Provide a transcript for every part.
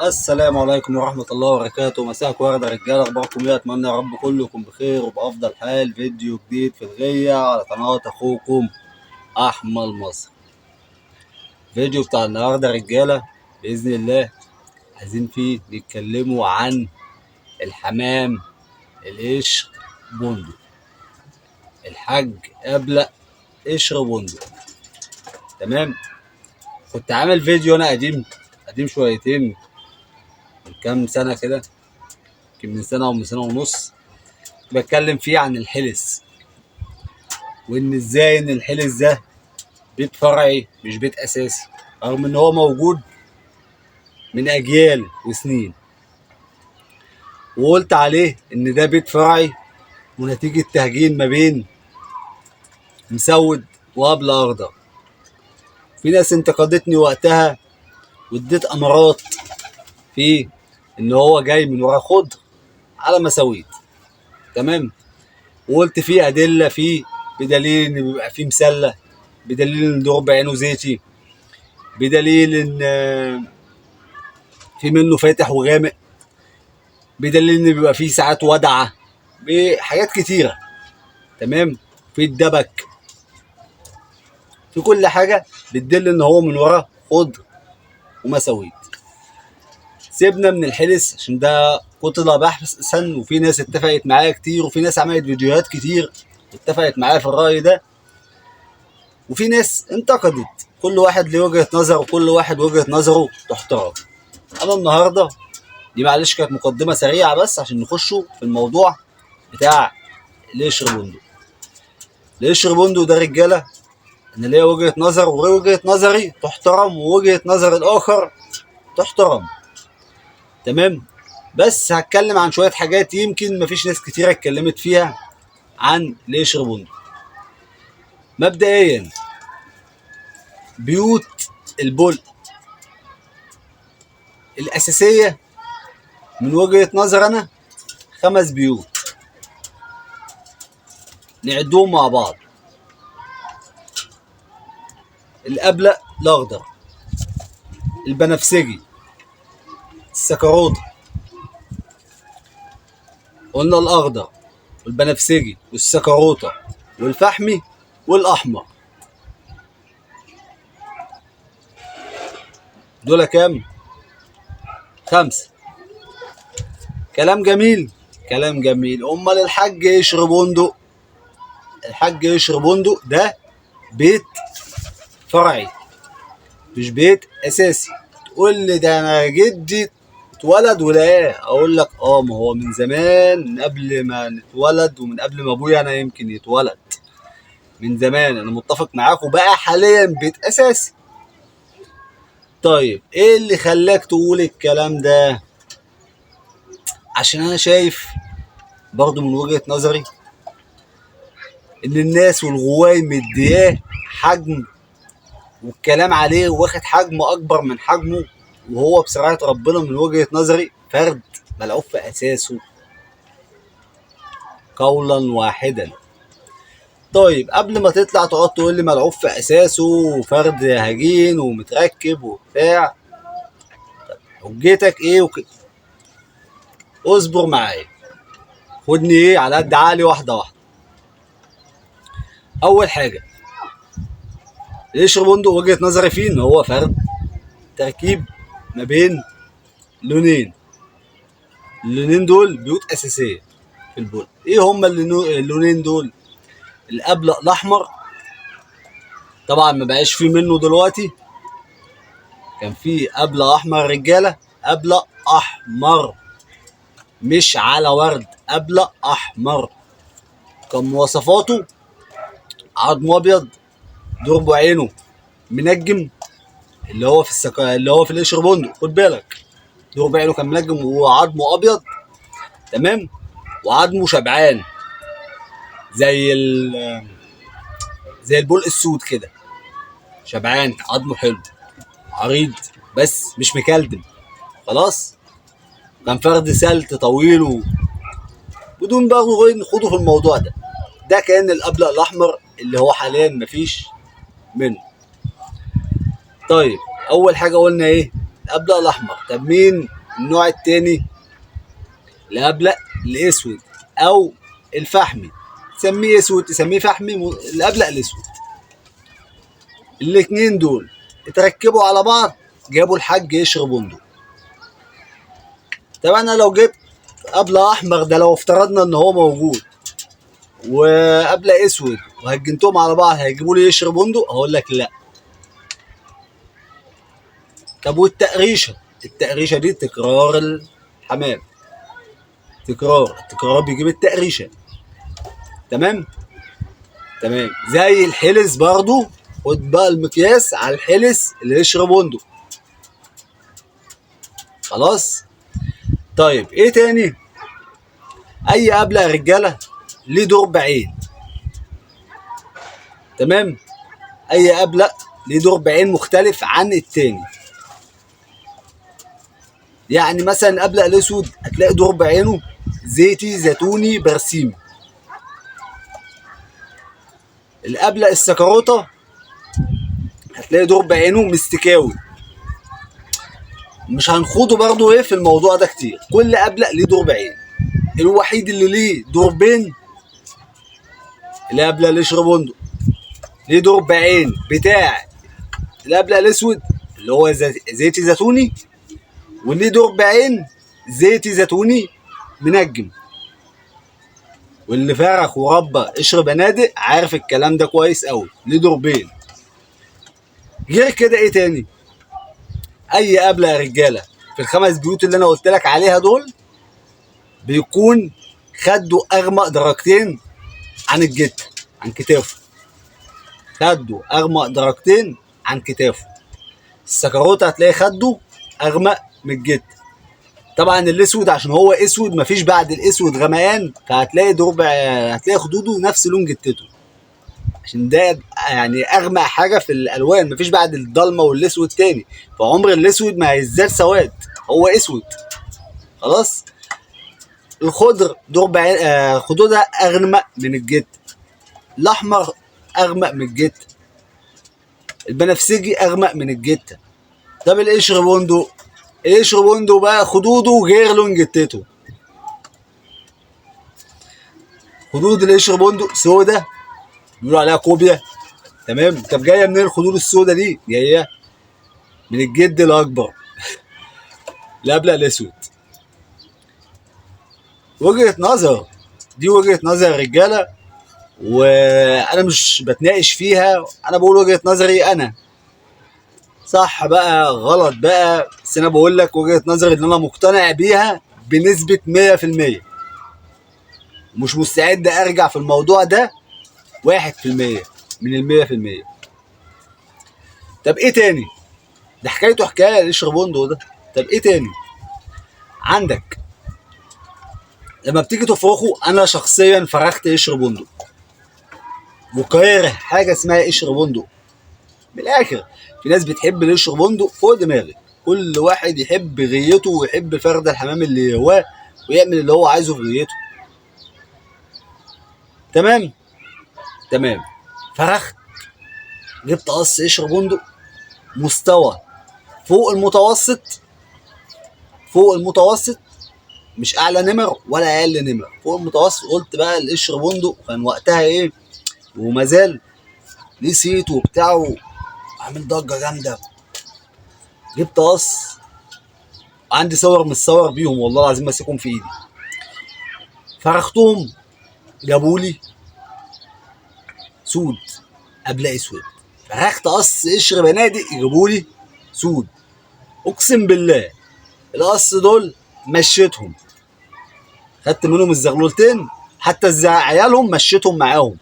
السلام عليكم ورحمة الله وبركاته. مساءك ورد يا رجالة، اخباركم ايه؟ اتمنى يا رب كله يكون بخير وبأفضل حال. فيديو جديد في الغية على قناة اخوكم احمد مصر. فيديو بتاع النهاردة يا رجالة بإذن الله عايزين فيه نتكلموا عن الحمام القشر بندق، الحاج أبلق قشر بندق. تمام. كنت عامل فيديو انا قديم شويتين، من كام سنة كده، يمكن من سنة أو من سنة ونص، بتكلم فيه عن الحلس، وإن إزاي إن الحلس ده بيت فرعي مش بيت أساسي، رغم إن هو موجود من أجيال وسنين. وقلت عليه إن ده بيت فرعي ونتيجة تهجين ما بين مسود وأبل أخضر. في ناس انتقدتني وقتها واديت أمارات فيه إن هو جاي من ورا خضر على مساويت. تمام. وقلت فيه أدلة فيه، بدليل إن بيبقى فيه مسلة، بدليل إن درب عينه زيتي، بدليل إن في منه فاتح وغامق، بدليل إن بيبقى فيه ساعات ودعة، بحاجات كتيرة. تمام. في الدبك، في كل حاجة بتدل إن هو من ورا خضر ومساويت. سيبنا من الحلس عشان ده قتل بحثا، وفي ناس اتفقت معايا كتير، وفي ناس عملت فيديوهات كتير اتفقت معايا في الرأي ده، وفي ناس انتقدت. كل واحد له وجهة نظر، وكل واحد وجهة نظره تحترم. انا النهارده دي معلش كانت مقدمة سريعة بس عشان نخشوا في الموضوع بتاع القشر بندق. القشر بندق ده رجالة انا ليا وجهة نظر، ووجهة نظري تحترم، ووجهة نظر الاخر تحترم. تمام. بس هتكلم عن شوية حاجات يمكن مفيش ناس كتيرة اتكلمت فيها عن القشر بندق. مبدئيا بيوت البلق الأساسية من وجهة نظر أنا 5 بيوت نعدهم مع بعض: الأبلق الأخضر، البنفسجي، السكروطة، قلنا الأخضر والبنفسجي والسكروطة والفحمي والأحمر. دول كام؟ 5. كلام جميل، كلام جميل. أمال الحاج قشر بندق؟ الحاج قشر بندق ده بيت فرعي مش بيت أساسي. تقول لي ده أنا جدي اتولد ولقاه، أقول لك ما هو من زمان، من قبل ما نتولد ومن قبل ما أبويا أنا يمكن يتولد، من زمان. أنا متفق معاك، وبقى حاليا بيت أساسي. طيب إيه اللي خلاك تقول الكلام ده؟ عشان أنا شايف برضو من وجهة نظري إن الناس والغواي مدياه حجم، والكلام عليه واخد حجم أكبر من حجمه، وهو بصراحة ربنا من وجهة نظري فرد ملعوب في أساسه قولا واحدا. طيب قبل ما تطلع تقعد تقول لي ملعوب في أساسه وفرد هجين ومتركب وبتاع، حجتك إيه وكده؟ اصبر معايا، خدني إيه على قد عقلي، واحدة واحدة. أول حاجة، القشر بندق وجهة نظري فيه إن هو فرد تركيب ما بين لونين. اللونين دول بيوت أساسية في البول. ايه هما اللونين دول؟ الابلق الاحمر، طبعا ما بقاش فيه منه دلوقتي. كان فيه ابلق احمر رجاله، ابلق احمر مش على ورد، ابلق احمر. كان مواصفاته عظمه ابيض، درب عينه منجم، اللي هو في اللي هو في القشر بندق. خد بالك، درب عينه كان منجم وعظمه ابيض. تمام. وعظمه شبعان زي البلق السود كده، شبعان، عظمه حلو، عريض بس مش مكلدم. خلاص. كان فرد سلت طويل بدون بقى نخوضه في الموضوع ده. ده كان الابلق الاحمر اللي هو حاليا مفيش منه. طيب اول حاجه قلنا ايه؟ الابلق الاحمر. طب مين النوع التاني؟ الابلق الاسود او الفحمي، تسميه اسود تسميه فحمي، الابلق الاسود. الاتنين دول اتركبوا على بعض جابوا الحاج قشر بندق. طب انا لو جبت ابلق احمر ده، لو افترضنا ان هو موجود، وابلق اسود وهجنتهم على بعض، هيجيبوا لي قشر بندق؟ هقول لك لا. طب والتقريشه؟ التقريشه دي تكرار الحمام، التكرار بيجيب التقريشه. تمام. زي الحلس برضو، خد بقى المقياس على الحلس اللي يشرب بندق. خلاص. طيب ايه تاني؟ اي ابلق يا رجاله ليه دور بعين. تمام. اي ابلق ليه دور بعين مختلف عن التاني. يعني مثلا الابلق الاسود هتلاقي دور بعينه زيتي زيتوني برسيم. الابلق السكروطه هتلاقي دور بعينه مستكاوي. مش هنخوضه برضه ايه في الموضوع ده كتير، كل ابلق ليه دور بعين. الوحيد اللي ليه دور بين الابلق اللي يشرب بندق، ليه دور بعين بتاع الابلق الاسود اللي هو زيتي زيتوني، وليه دور بعين زيتي زيتوني منجم. واللي فرخ وربى قشر بنادق عارف الكلام ده كويس قوي، ليه دور بين. غير كده ايه تاني؟ اي ابلق يا رجاله في الخمس بيوت اللي انا قلت لك عليها دول بيكون خده اغمق درجتين عن الجت، عن كتافه. خده اغمق درجتين عن كتافه. السكروته هتلاقي خده اغمق من الجت. طبعا الاسود عشان هو اسود مفيش بعد الاسود غمقان، فهتلاقي هتلاقي خدوده نفس لون جتته، عشان ده يعني اغمق حاجه في الالوان، مفيش بعد الضلمه والاسود تاني، فعمر الاسود ما هيزداد سواد، هو اسود. خلاص. الخضر دور بعين خدودها اغمق من الجت. الاحمر اغمق من الجت. البنفسجي اغمق من الجته. طب القشر بندق؟ القشر بندق بقى خدوده غير لون جتته. خدود القشر بندق سودا، بيقولوا عليها كوبيا. تمام. طب جايه منين الخدود السودا دي؟ جايه من الجد الاكبر الابلق الاسود. وجهه نظر، دي وجهه نظر يا رجاله، وانا مش بتناقش فيها، انا بقول وجهه نظري انا. صح بقى غلط بقى، بس انا بقول لك وجهه نظري اللي انا مقتنع بيها بنسبه 100%، مش مستعد ارجع في الموضوع ده 1% من ال 100%. طب ايه تاني؟ ده حكايته حكايه القشر بندق ده. طب ايه تاني؟ عندك لما بتيجي تفرخه، انا شخصيا فرخت قشر بندق وكاره حاجه اسمها قشر بندق. من الاخر، في ناس بتحب القشر بندق فوق دماغي، كل واحد يحب غيته ويحب فرد الحمام اللي هواه ويعمل اللي هو عايزه في غيته. تمام. فرخت، جبت قص قشر بندق مستوى فوق المتوسط، مش اعلى نمر ولا اقل نمر، فوق المتوسط. قلت بقى القشر بندق كان وقتها ايه، وما زال ليه صيت وبتاع، عامل ضجه جامده. جبت قص، عندي صور متصور بيهم والله العظيم ماسكهم في ايدي. فرختهم جابولي سود ابلق اسود. فرخت قص قشر بنادق جابولي سود. اقسم بالله القص دول مشيتهم، خدت منهم الزغلولتين، حتى عيالهم مشيتهم معاهم.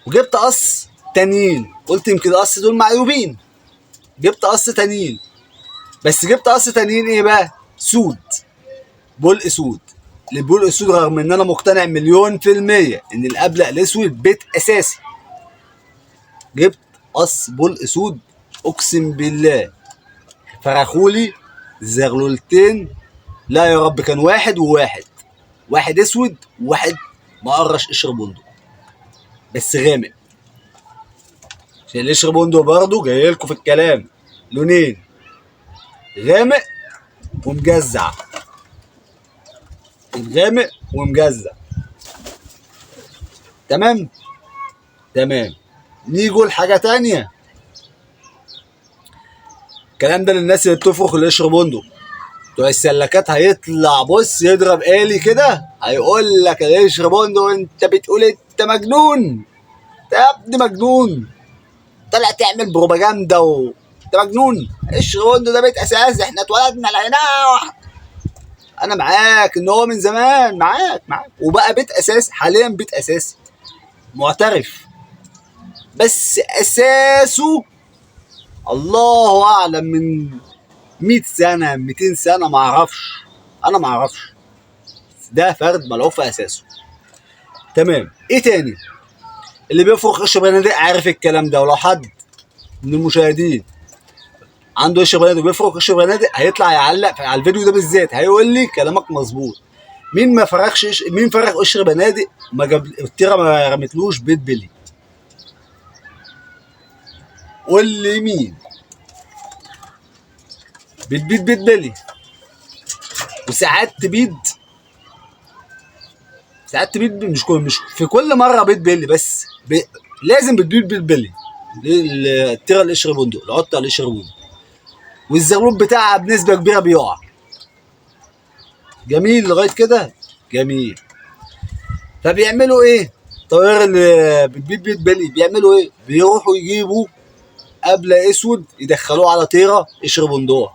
وجبت قص تانيين، قلت يمكن القص دول معيوبين، جبت قص تانيين، بس جبت قص تانيين ايه بقى؟ سود، بلق سود. البلق السود رغم ان انا مقتنع 1000000% ان الابلق الاسود بيت اساسي، جبت قص بلق سود اقسم بالله فرخولي زغلولتين. لا يا رب، كان واحد اسود وواحد مقرش قشر بندق بس غامق، عشان القشر بندق برضه جاي لكم في الكلام لونين، غامق ومجزع. غامق ومجزع. تمام. تمام. نيجوا لحاجه تانية. الكلام ده للناس اللي بتفرخ القشر بندق. بتوع السلكات هيطلع بص يضرب آلي كده، هيقول لك القشر بندق انت بتقول انت مجنون، انت يا ابني مجنون، طلع تعمل بروباجندا انت مجنون. قشر بندق ده بيت اساس، احنا اتولدنا لقيناه. انا معاك ان هو من زمان، معاك وبقى بيت اساس حاليا، بيت اساسي معترف، بس اساسه الله اعلم من 100 سنه 200 سنه، ما اعرفش، انا ما اعرفش. ده فرد ملعوب في اساسه. تمام. ايه تاني؟ اللي بيفرق قشر بنادق عارف الكلام ده، ولو حد من المشاهدين عنده قشر بنادق وبيفرق قشر بنادق هيطلع يعلق على الفيديو ده بالذات، هيقول لي كلامك مظبوط. مين ما فرخش، مين فرق قشر بنادق ما جاب التيره ما رمتلوش بيت بلي؟ قول لي مين؟ بتبيد بيت بلي، وساعات تبيد، ساعات تبيد مش في كل مره بيت بلي، بس لازم بتبيد بيت بلي. التيره القشر بندق، العطه القشر بندق، والزغلول بتاعها بنسبه كبيره بيقع. جميل لغايه كده، جميل. فبيعملوا ايه؟ الطيار اللي بتبيد بيت بلي بيعملوا ايه؟ بيروحوا يجيبوا قبل اسود يدخلوه على طيره قشر بندق.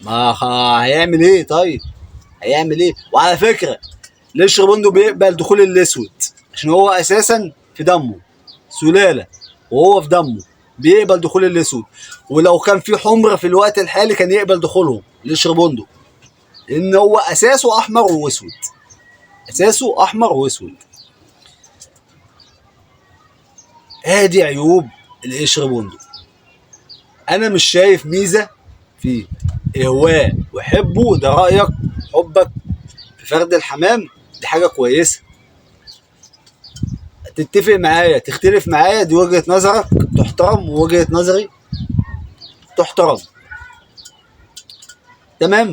ما هيعمل ايه طيب؟ هيعمل ايه؟ وعلى فكره القشر بندق بيقبل دخول الاسود عشان هو اساسا في دمه سلاله، وهو في دمه بيقبل دخول الاسود. ولو كان في حمر في الوقت الحالي كان يقبل دخولهم القشر بندق، لان هو اساسه احمر واسود، اساسه احمر واسود. ادي عيوب القشر بندق. انا مش شايف ميزه فيه. اهواه وحبه ده رايك، حبك في فرد الحمام دي حاجه كويسه، تتفق معايا تختلف معايا دي وجهه نظرك تحترم، ووجهه نظري تحترم. تمام.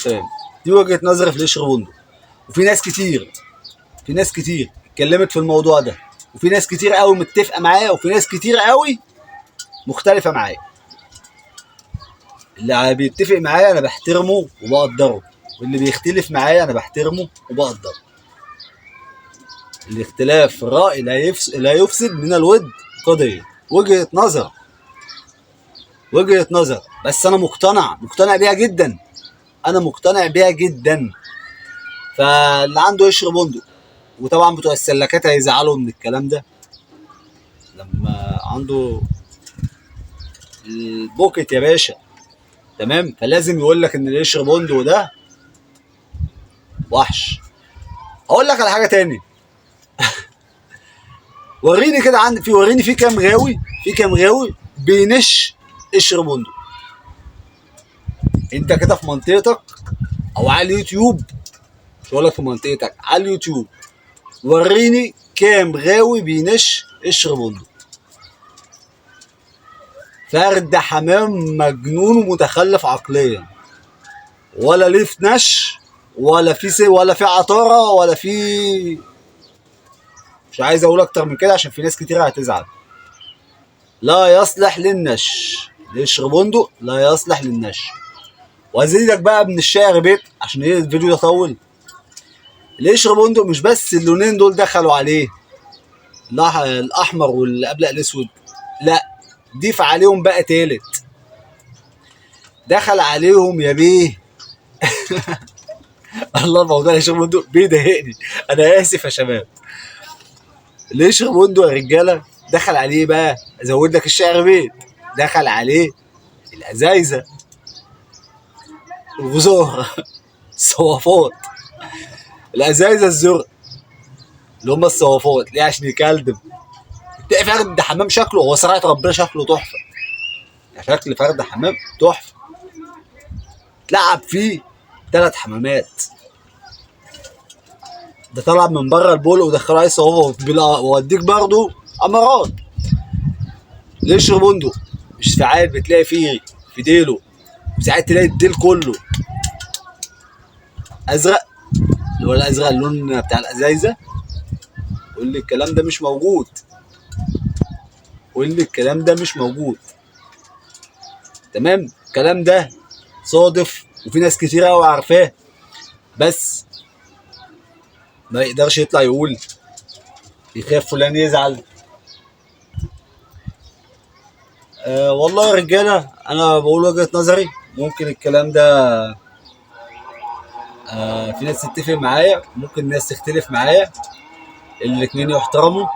تمام. دي وجهه نظري في القشر بندق. وفي ناس كتير، في ناس كتير اتكلمت في الموضوع ده، وفي ناس كتير قوي متفقه معايا، وفي ناس كتير قوي مختلفه معايا. اللي بيتفق معايا انا بحترمه وبقدره، واللي بيختلف معايا انا بحترمه وبقدره. الاختلاف في الرأي لا يفسد من الود قضية. وجهة نظر، وجهة نظر، بس انا مقتنع بيها جدا، انا مقتنع بيها جدا. فاللي عنده قشر بندق، وطبعا بتوع السلكات هيزعلوا من الكلام ده لما عنده البوكت يا باشا. تمام. فلازم يقول لك ان القشر بندق ده وحش. اقول لك على حاجه تاني. وريني كده وريني في كام غاوي، في كام غاوي بينش قشر بندق. انت كده في منطقتك او على اليوتيوب، مش هقول لك في منطقتك، على اليوتيوب وريني كام غاوي بينش قشر بندق. فرد حمام مجنون ومتخلف عقليا، ولا ليه في نش، ولا في عطاره، ولا في، مش عايز اقول اكتر من كده عشان في ناس كتير هتزعل. لا يصلح للنش، القشر بندق لا يصلح للنش. وازيدك بقى من الشعر بيت عشان ايه الفيديو ده طول. القشر بندق مش بس اللونين دول دخلوا عليه، الاحمر والابلق الاسود، لا ضيف عليهم بقى تالت، دخل عليهم يا بيه. الله، موضوع القشر بندق بيضايقني، انا اسف يا شباب. القشر بندق يا رجاله دخل عليه بقى، ازود لك الشعر بيت، دخل عليه الازايزه، الغزاره، الصوافات، الازايزه الزرق اللي هم الصوافات ليه عشان يكلدم. تلاقي فرد حمام شكله، هو صراحه ربنا شكله تحفه، شكل فرد حمام تحفه. تلعب فيه 3 حمامات، ده طلع من بره البول ودخله عليه صوافه، ووديك برضه امارات. القشر بندق مش ساعات بتلاقي فيه في ديله، وساعات تلاقي الديل كله ازرق، اللي هو الازرق اللون بتاع الازايزه. قول لي الكلام ده مش موجود، قول لي الكلام ده مش موجود. تمام، الكلام ده صادف وفي ناس كتير قوي عارفاه، بس ما يقدرش يطلع يقول، يخاف فلان يزعل. والله يا رجاله انا بقول وجهة نظري، ممكن الكلام ده في ناس تتفق معايا، ممكن ناس تختلف معايا، الاتنين يحترموا.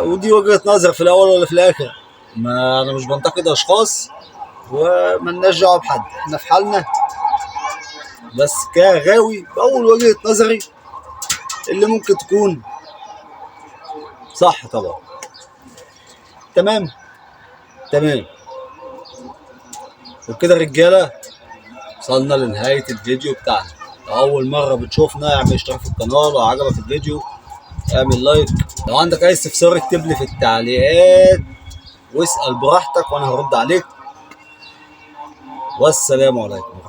ودي وجهة نظر في الاول ولا في الاخر. ما انا مش بنتقد اشخاص وملناش دعوه بحد، احنا في حالنا. بس كغاوي بقول وجهة نظري اللي ممكن تكون صح طبعا. تمام تمام. وبكده رجاله وصلنا لنهاية الفيديو بتاعنا. لو أول مرة بتشوفنا اعمل اشتراك في القناة، لو عجبك الفيديو اعمل لايك، لو عندك أي استفسار اكتب لي في التعليقات واسأل براحتك وأنا هرد عليك. والسلام عليكم.